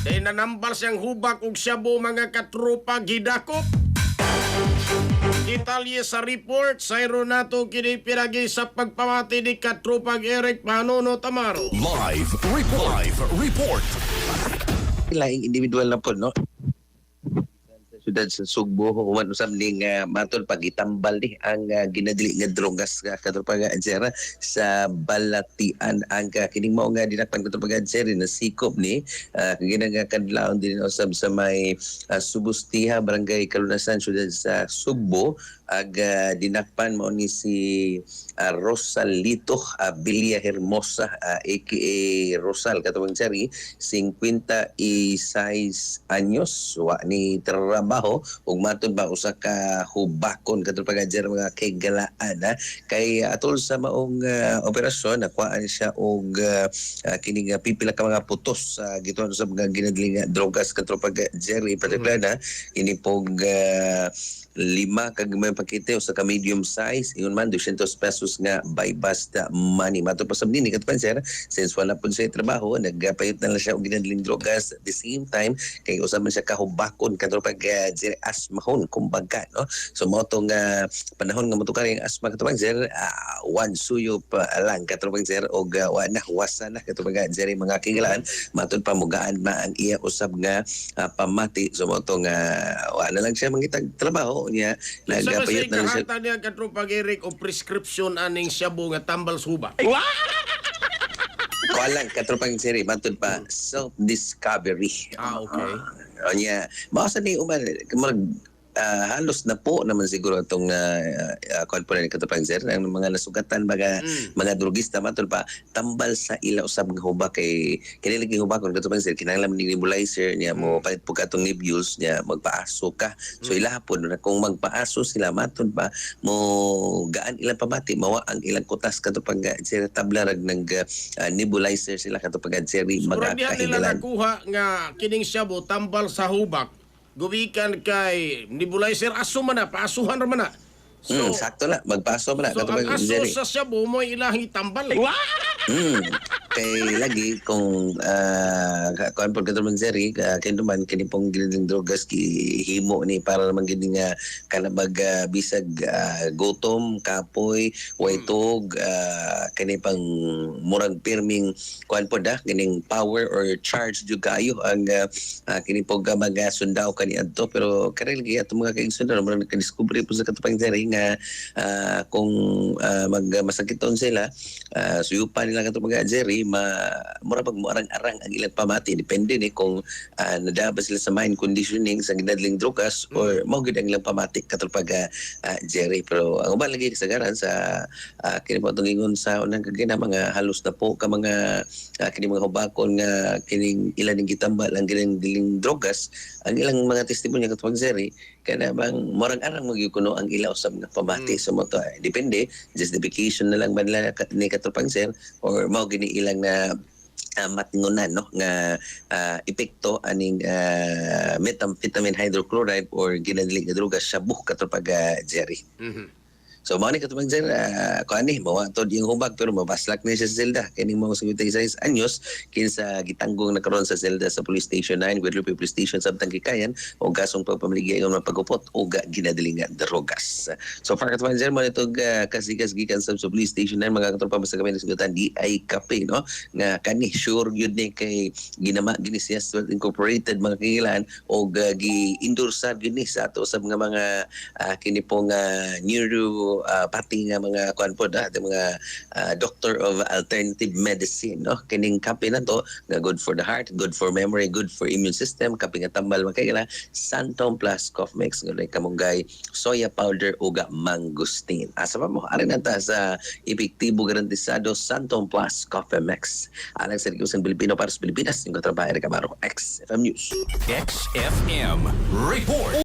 Kay nanambal siyang hubak ug shabu mga katropa gidakop. Detalye sa report, sayro nato kini piragi sa pagpamati ni katropa Eric Manunot Amaro. Live report. Live report. Laing individual na po, no? Sa syudad sa Sugbo, human usab ning matol pagitambal ni ang ginadili nga drogas katupag Jera sa Balatian ang kining mao nga dinakpan katupag Jera na sikop ni ginagakadlaon din usab sa may Subustiha, Barangay Kalunasan, syudad sa Sugbo ag dinakpan mo ni si Rosalito Villa Hermosa aka Rosal katawang Jerry 56 anyos wa ni trabaho ug matud ba usa ka hubakon katong pagajer mga kagalaan kay atol sa maong operasyon nakuhaan siya og kining pipila ka mga putos gituon sa mga ginadling drogas katong pagajer particular na ini pog 5 kag may pakete sa ka medium size ingon man 200 pesos nga by basta money mato pa sab dinhi katpan sir since wala pud siya trabaho nagpayot na lang siya og ginadling drogas at the same time kay usab man siya kahubakon kadto pag asmahon kumbaga no so mo tong panahon nga motukar yung asma katong sir one suyo pa lang katong sir og wa na wasa na katong mga kingalaan matud pamugaan na ang iya usab nga pamati so mo tong wa na lang siya mangitag trabaho niya nagapayot na siya kahata niya katropa Eric o prescription aning shabu nga tambal suba. Kualang katropang siri matud pa self-discovery. Okay. Niya, baka ni uman halos na po naman siguro itong kuan po na katropang sir ang mga nasugatan mga drugista matud pa tambal sa ila usab nga hubak kay kinilig hubak kon katropang sir kinahanglan ni nebulizer niya mo palit po katong nebules niya magpaaso ka so ila po na kung magpaaso sila matud pa mo gaan ilang pamati mawa ang ilang kutas katupag sir tablarag ng nebulizer sila katupag sir Murag nila magakahigalan nakuha nga kining shabu tambal sa hubak gubikan kay nebulizer aso man na paasuhan ra man na. So sakto na magpaso man na so ang katupag aso Jerry sa shabu mo ilang itambal eh. kay lagi kung kuan po katulad Jerry kay duman kini pong ginadling drogas himo ni para naman gini nga kanabag bisag gutom kapoy waytog kini pang murag pirming kuan po kining power or charge jud kayo ang kini pong mga sundao kani adto pero kare lagi ato mga kaigsunan murag nakadiskubre po sa katupang Jerry nga kung masakiton sila suyupan nila katong mga Jerry mura pag muarang-arang ang ilang pamati depende ni kung nadaba sila sa mind conditioning sa ginadling drogas or mao gid ang ilang pamati katong pag Jerry pero ang uban lagi kasagaran sa kini po tungingon sa unang kagina mga halos na po ka mga kini mga hubakon nga kining ilan ning gitambal ang ginadling drogas ang ilang mga testimonya katong Jerry kana bang murang-arang magyukuno ang ilaw sa mga pamati sa mo depende justification na lang ba nila ni katupang sir or mao gini ilang na matingunan no nga epekto aning methamphetamine hydrochloride or ginadling nga droga shabu katupag Jerry. So mao ni katupang sir kuan ni mao to yung hubag pero mabaslak ni siya sa selda kining mga 56 anyos kinsa gitanggong nakaron sa selda sa Police Station 9 Guadalupe Police Station sa Tangkikayan o gasong pagpamaligay ng pagupot o ginadaling drogas. So far katupang sir mo nitog kasigas gikan sa Police Station 9 mga katropa sa gamay ng sigutan di ay kape no nga kani sure yun ni kay ginisiyas Incorporated mga kingilan o gi-endorse yun ni sa ato sa mga kini pong neuro pati nga mga kuan po mga doctor of alternative medicine no kining kape na to nga good for the heart, good for memory, good for immune system kape nga tambal makikila Santom Plus Cough Mix ngunay kamunggay soya powder uga mangustin asa pa mo ari nata sa epektibo garantisado Santom Plus Cough Mix alang sa Rikusan Pilipino para sa Pilipinas yung katrabaho Eric Amaro XFM News XFM report.